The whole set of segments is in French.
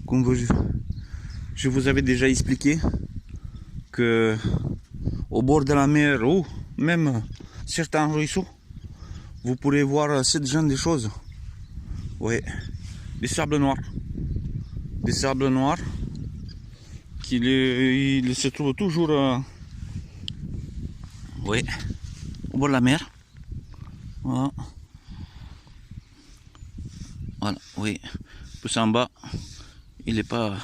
Comme je vous avais déjà expliqué que au bord de la mer ou même certains ruisseaux, vous pourrez voir cette genre de choses. Oui, des sables noirs. Des sables noirs qui il se trouvent toujours oui, au bord de la mer. Voilà. Voilà, oui. Plus en bas, il n'est pas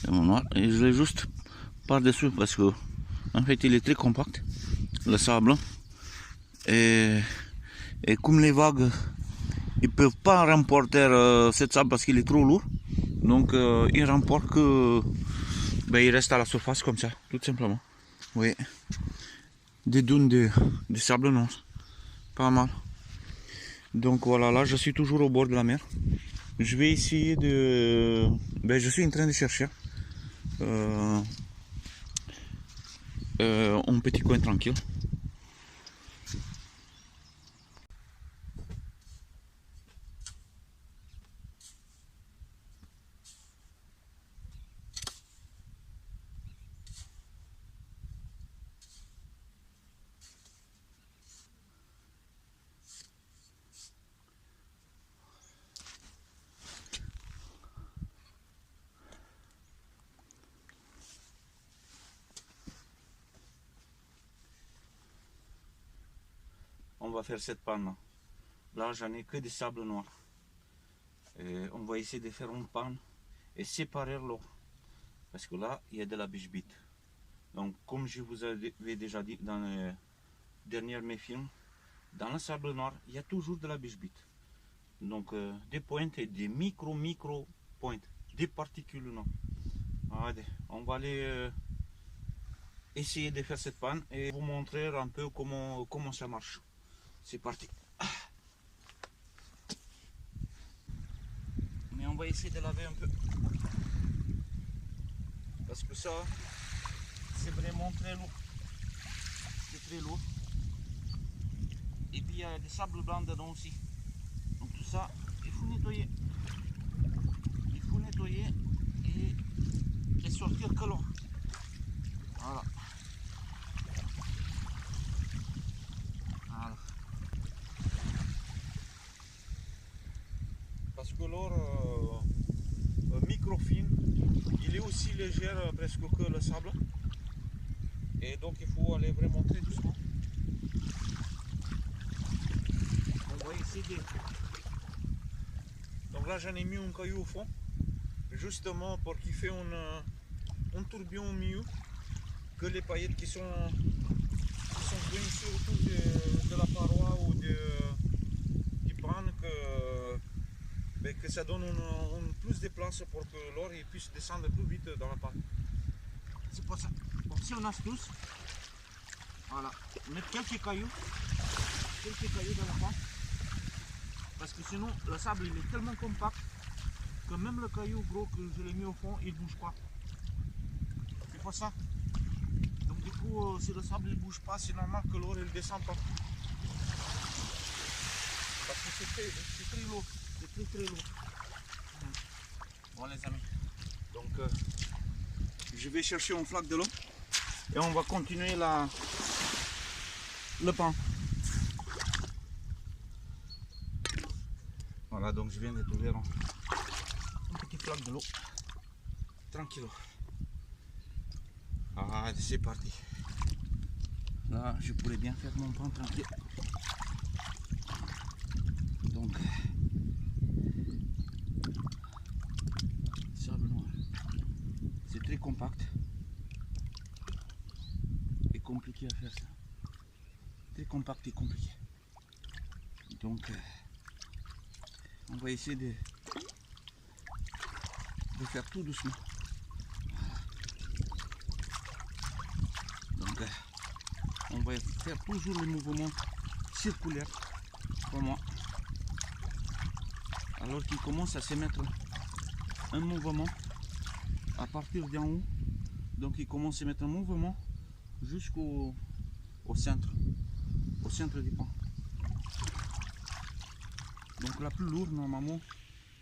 vraiment noir. Et je l'ai juste par-dessus parce que en fait il est très compact, le sable. Et comme les vagues, ils peuvent pas remporter cette sable parce qu'il est trop lourd. Donc il remporte que il reste à la surface comme ça, tout simplement. Oui. Des dunes de sable noir. Pas mal. Donc voilà, là je suis toujours au bord de la mer. Je vais essayer de... je suis en train de chercher un petit coin tranquille. On va faire cette panne. Là, j'en ai que des sables noirs. Et on va essayer de faire une panne et séparer l'eau. Parce que là, il y a de la biche-bite. Donc, comme je vous avais déjà dit dans les derniers mes films, dans le sable noir, il y a toujours de la biche-bite. Donc, des pointes et des micro pointes, des particules noires. Allez, on va aller essayer de faire cette panne et vous montrer un peu comment ça marche. C'est parti. Mais on va essayer de laver un peu. Parce que ça, c'est vraiment très lourd. C'est très lourd. Et puis il y a des sables blancs dedans aussi. Donc tout ça, il faut nettoyer. Il faut nettoyer et sortir que l'eau. Voilà. Voilà. Parce que l'or microfine, il est aussi léger presque que le sable. Et donc il faut aller vraiment très doucement. On va essayer de... Donc là j'en ai mis un caillou au fond, justement pour qu'il fait un tourbillon au milieu, que les paillettes qui sont coincées autour de la paroi ou du pan, que ça donne plus de place pour que l'or puisse descendre plus vite dans la panne. C'est pour ça. Donc si on astuce, voilà, mettre quelques cailloux dans la panne. Parce que sinon le sable il est tellement compact que même le caillou gros que je l'ai mis au fond, il ne bouge pas. C'est pour ça. Donc du coup, si le sable ne bouge pas, c'est normal que l'or ne descend pas. Parce que c'est très lourd. C'est très lourd. Bon les amis. Donc je vais chercher une flaque de l'eau et on va continuer le pan. Voilà, donc je viens de trouver une petite flaque de l'eau. Tranquille. Ah, c'est parti. Là, je pourrais bien faire mon pan tranquille. Donc, sable noir. C'est très compact et compliqué à faire ça. Très compact et compliqué. Donc, on va essayer de faire tout doucement. Donc, on va faire toujours le mouvement circulaire pour moi. Alors qu'il commence à se mettre un mouvement à partir d'en haut. Donc il commence à se mettre un mouvement jusqu'au centre du pan. Donc la plus lourde normalement,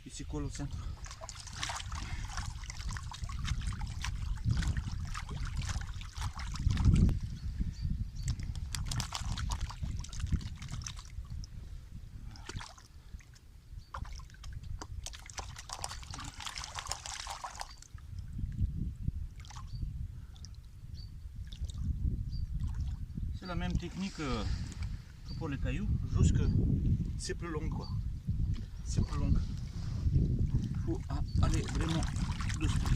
il se colle au centre. la même technique que pour les cailloux, juste que c'est plus long quoi. C'est plus long. Il faut aller vraiment doucement.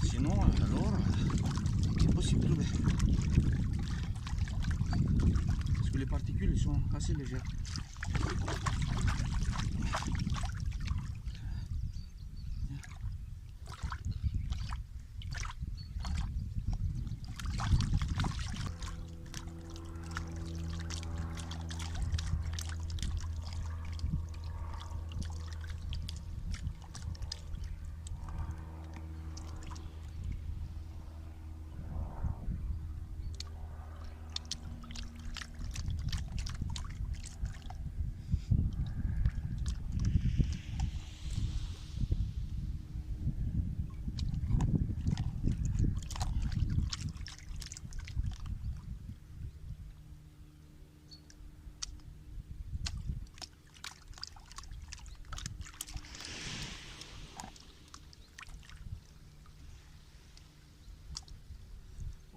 Sinon, alors, c'est possible de trouver. Parce que les particules ils sont assez légères.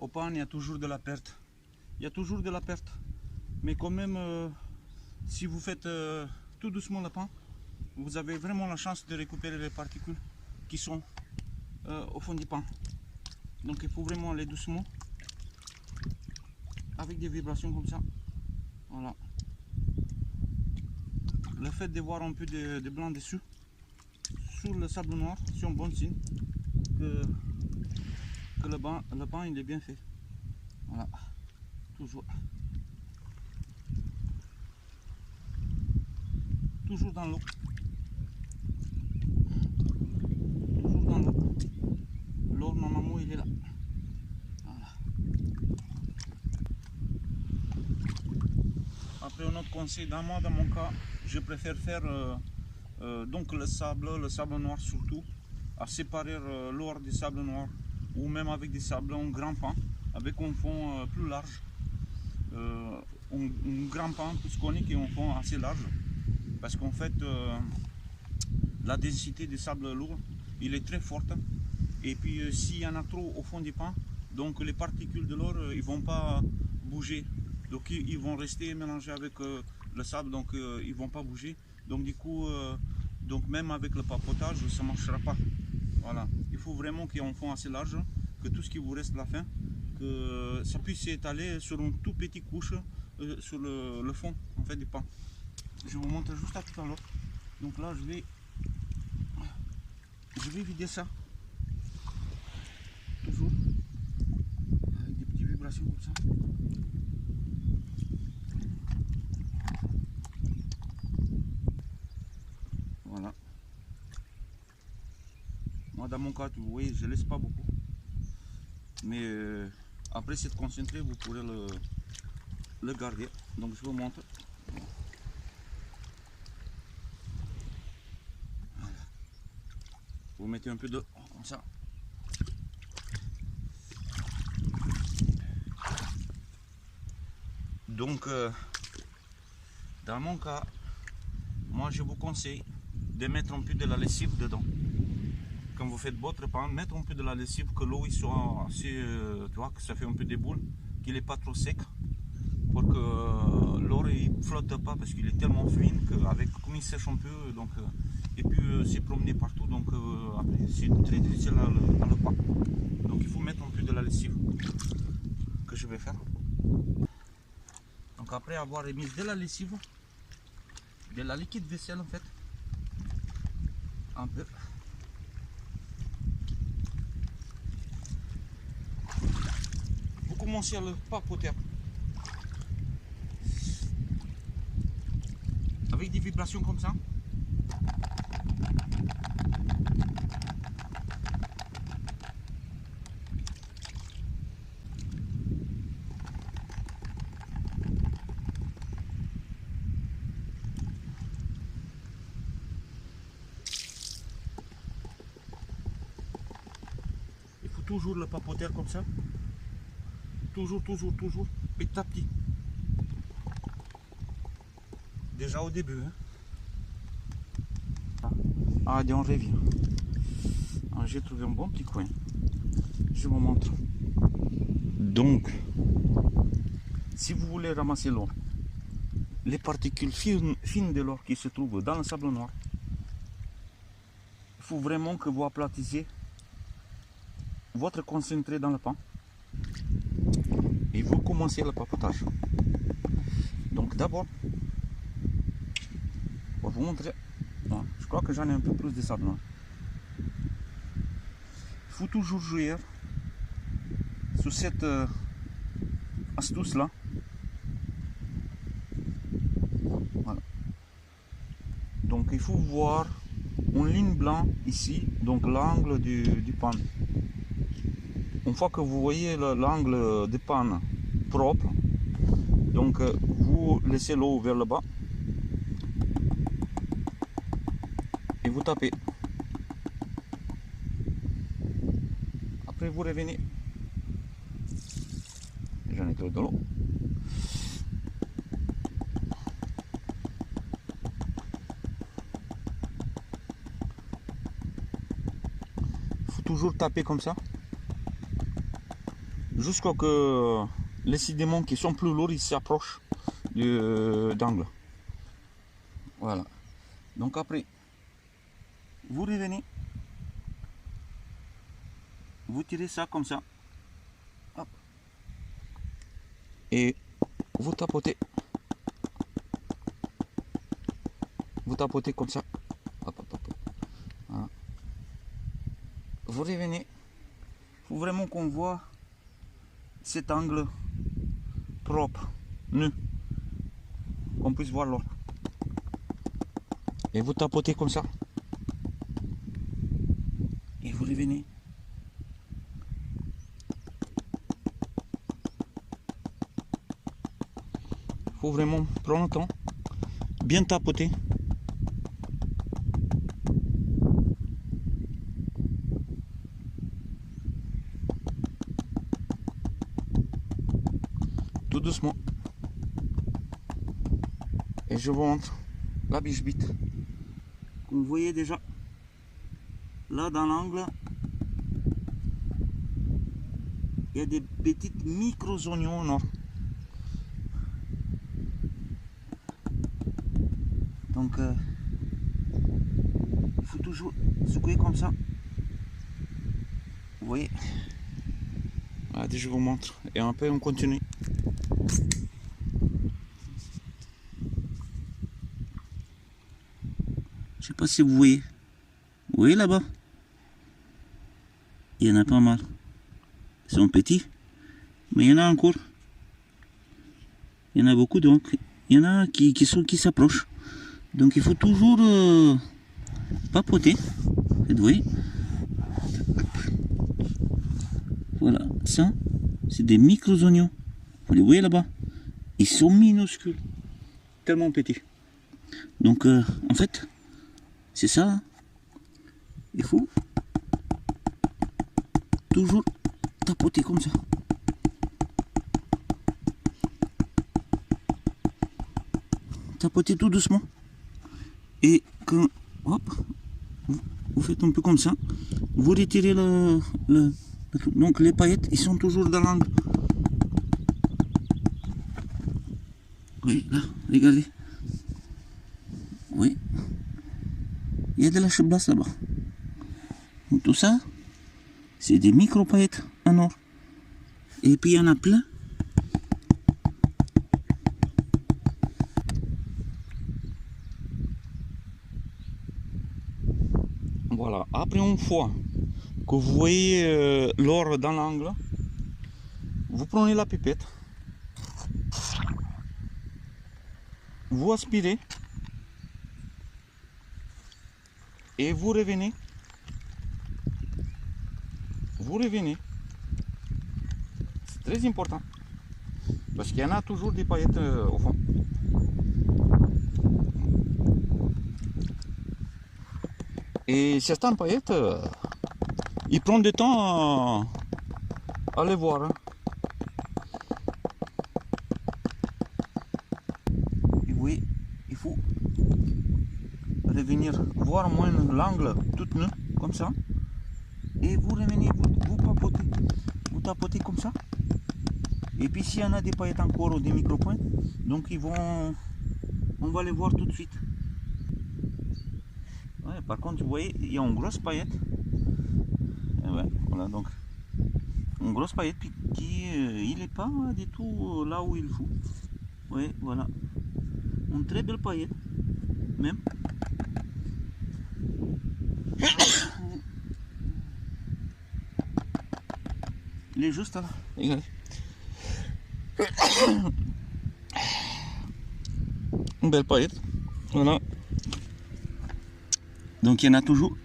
Au pan, il y a toujours de la perte. Il y a toujours de la perte. Mais quand même, si vous faites tout doucement le pan, vous avez vraiment la chance de récupérer les particules qui sont au fond du pan. Donc il faut vraiment aller doucement, avec des vibrations comme ça. Voilà. Le fait de voir un peu de blanc dessus, sur le sable noir, c'est un bon signe que le pan il est bien fait. Voilà, toujours dans l'eau, toujours dans l'eau. L'eau normalement il est là. Voilà. Après un autre conseil, dans mon cas, je préfère faire donc le sable noir surtout, à séparer l'or du sable noir, ou même avec des sablons grand pan, avec un fond plus large, un grand pan plus conique et un fond assez large, parce qu'en fait la densité des sables lourds il est très forte, et puis s'il y en a trop au fond du pan, donc les particules de l'or ils vont pas bouger, donc ils vont rester mélangés avec le sable, donc ils vont pas bouger, donc du coup donc même avec le papotage ça marchera pas. Voilà, il faut vraiment qu'il y ait un fond assez large, que tout ce qui vous reste à la fin, que ça puisse s'étaler sur une toute petite couche sur le fond en fait du pan. Je vous montre juste à tout à l'heure. Donc là je vais vider ça, toujours avec des petites vibrations comme ça. Voilà. Moi dans mon cas, vous voyez, je laisse pas beaucoup. Mais après c'est concentré, vous pourrez le garder. Donc je vous montre. Voilà. Vous mettez un peu d'eau comme ça. Donc dans mon cas, moi je vous conseille de mettre un peu de la lessive dedans. Quand vous faites votre pan, mettre un peu de la lessive, que l'eau soit assez, tu vois, que ça fait un peu des boules, qu'il n'est pas trop sec, pour que l'or il flotte pas, parce qu'il est tellement fin qu'avec comme il sèche un peu, donc et puis c'est promené partout, donc après c'est très difficile à le pan. Donc il faut mettre un peu de la lessive que je vais faire. Donc après avoir mis de la lessive, de la liquide vaisselle en fait, un peu. Vous commencez à le papoter avec des vibrations comme ça. Il faut toujours le papoter comme ça. Toujours, petit à petit. Déjà au début. Hein. Ah, allez, on revient. Ah, j'ai trouvé un bon petit coin. je vous montre. Donc, si vous voulez ramasser l'or, les particules fines de l'or qui se trouvent dans le sable noir, il faut vraiment que vous aplatissez votre concentré dans le pain et vous commencez le papotage. Donc d'abord, pour vous montrer, je crois que j'en ai un peu plus de sable noir. Il faut toujours jouer sur cette astuce là. Voilà. Donc il faut voir une ligne blanche ici, donc l'angle du pan. Une fois que vous voyez l'angle du pan propre, donc vous laissez l'eau vers le bas et vous tapez. Après vous revenez. J'en ai trop de l'eau. Il faut toujours taper comme ça, jusqu'à ce que les sédiments qui sont plus lourds s'approchent d'angle. Voilà. Donc après, vous revenez, vous tirez ça comme ça, hop, et vous tapotez comme ça, hop, hop, hop. Voilà. Vous revenez, il faut vraiment qu'on voit cet angle propre, nu, qu'on puisse voir l'or. Et vous tapotez comme ça. Et vous revenez. Il faut vraiment prendre le temps, bien tapoter. Tout doucement. Et je vous montre la biche-bite. Vous voyez déjà, là dans l'angle, il y a des petites micro-oignons noirs. Donc, il faut toujours secouer comme ça. Vous voyez. Allez, je vous montre. Et après, on continue. Je sais pas si vous voyez. Vous voyez là-bas? Il y en a pas mal. Ils sont petits. Mais il y en a encore. Il y en a beaucoup, donc. Il y en a qui s'approchent. Donc il faut toujours papoter. Vous voyez? Voilà, ça, c'est des micro-oignons. Vous les voyez là-bas? Ils sont minuscules. Tellement petits. Donc en fait, c'est ça. Il faut toujours tapoter comme ça. Tapoter tout doucement. Et quand, hop, vous faites un peu comme ça, vous retirez donc les paillettes, ils sont toujours dans l'angle. Oui, là, regardez. Oui. Il y a de la cheblasse là-bas. Tout ça, c'est des micro-paillettes en or. Et puis il y en a plein. Voilà, après une fois que vous voyez l'or dans l'angle, vous prenez la pipette, vous aspirez et vous revenez. C'est très important parce qu'il y en a toujours des paillettes au fond. Et certaines paillettes, ils prennent du temps à les voir. Hein. Et oui, il faut revenir voir moins l'angle tout nu, comme ça. Et Et vous revenez, vous papotez. Vous tapotez comme ça. Et puis s'il y en a des paillettes encore ou des micro-points, donc on va les voir tout de suite. Ouais, par contre, vous voyez, il y a une grosse paillette. Et ouais, voilà, donc une grosse paillette qui il n'est pas du tout là où il faut. Ouais, voilà. Une très belle paillette, même. Il est juste là, regardez. Une belle paillette, voilà. Donc il y en a toujours.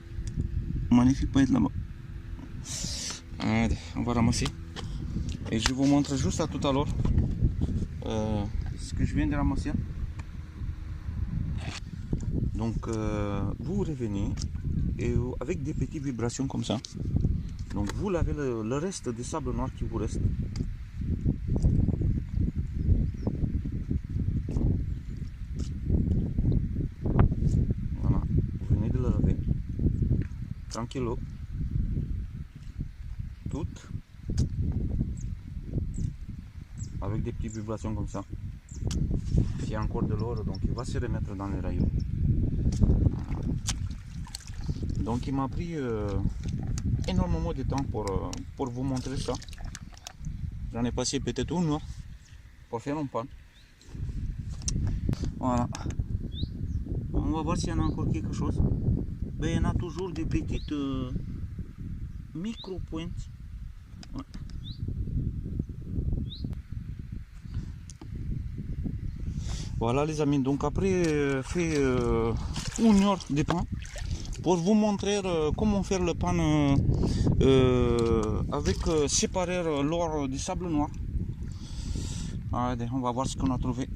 Magnifique paillette là-bas. Allez, on va ramasser. Et je vous montre juste à tout à l'heure ce que je viens de ramasser. Donc vous revenez et avec des petites vibrations comme ça. Donc vous lavez le reste des sable noir qui vous reste. Voilà, vous venez de le laver. Tranquillo. Toutes. Avec des petites vibrations comme ça. S'il y a encore de l'or, donc il va se remettre dans les rayons. Donc il m'a pris énormément de temps pour vous montrer ça. J'en ai passé peut-être une heure pour faire un pan. Voilà. On va voir s'il y en a encore quelque chose. Ben, il y en a toujours des petites micro-pointes. Ouais. Voilà les amis, donc après fait une heure de pain pour vous montrer comment faire le pain avec séparer l'or du sable noir. Allez, on va voir ce qu'on a trouvé.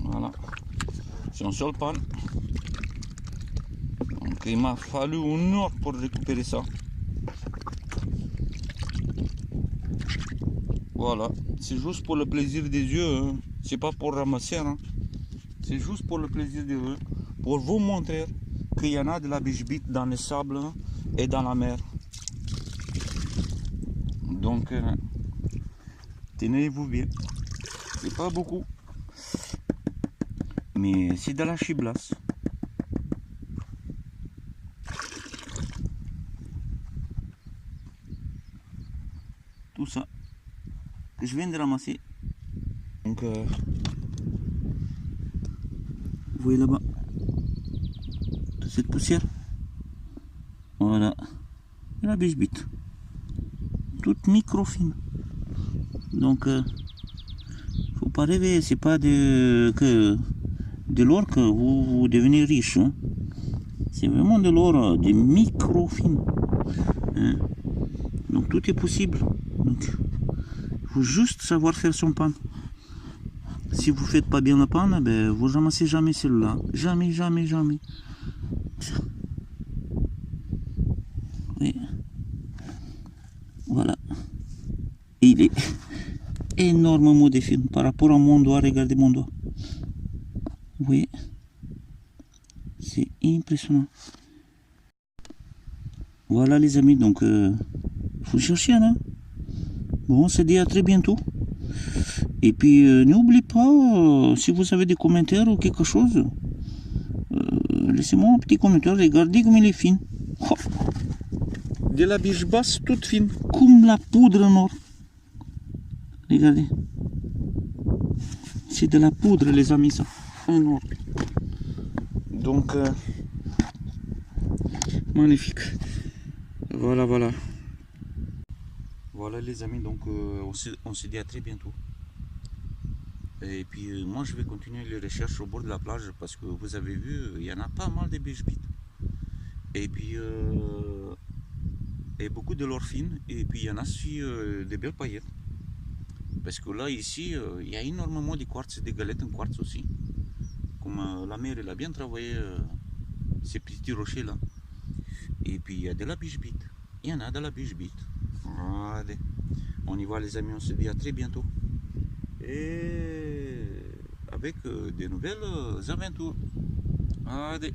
Voilà, c'est un seul pan. Donc il m'a fallu une heure pour récupérer ça. Voilà, c'est juste pour le plaisir des yeux, hein. C'est pas pour ramasser, hein. C'est juste pour le plaisir des yeux, pour vous montrer qu'il y en a de la biche-bite dans le sable et dans la mer. Donc, tenez-vous bien, c'est pas beaucoup, mais c'est de la chiblasse. Tout ça que je viens de ramasser. Donc vous voyez là-bas toute cette poussière, voilà la biche-bite toute micro fine. Donc faut pas rêver, c'est pas de l'or que vous devenez riche, hein. C'est vraiment de l'or de micro fine, hein. Donc tout est possible. Donc il faut juste savoir faire son pan. Si vous faites pas bien le pan, ben, vous ramassez jamais celui-là. Jamais, jamais, jamais. Oui. Voilà. Il est énormément défini par rapport à mon doigt. Regardez mon doigt. Oui. C'est impressionnant. Voilà les amis, donc faut chercher, hein. Bon, on se dit à très bientôt. Et puis n'oubliez pas, si vous avez des commentaires ou quelque chose, laissez-moi un petit commentaire. Regardez comme il est fine. Oh, de la biche basse toute fine, comme la poudre noire. Regardez. C'est de la poudre les amis, ça. Énorme. Donc magnifique. Voilà, voilà. Voilà les amis, donc on se dit à très bientôt. Et puis moi je vais continuer les recherches au bord de la plage parce que vous avez vu, il y en a pas mal de biche-bites. Et puis et beaucoup de l'or fine. Et puis il y en a aussi des belles paillettes. Parce que là ici, il y a énormément de quartz et de galettes en quartz aussi. Comme la mer elle a bien travaillé ces petits rochers là. Et puis il y a de la biche-bite. Il y en a de la biche-bite. Allez, on y va les amis, on se dit à très bientôt. Et avec de nouvelles aventures. Allez.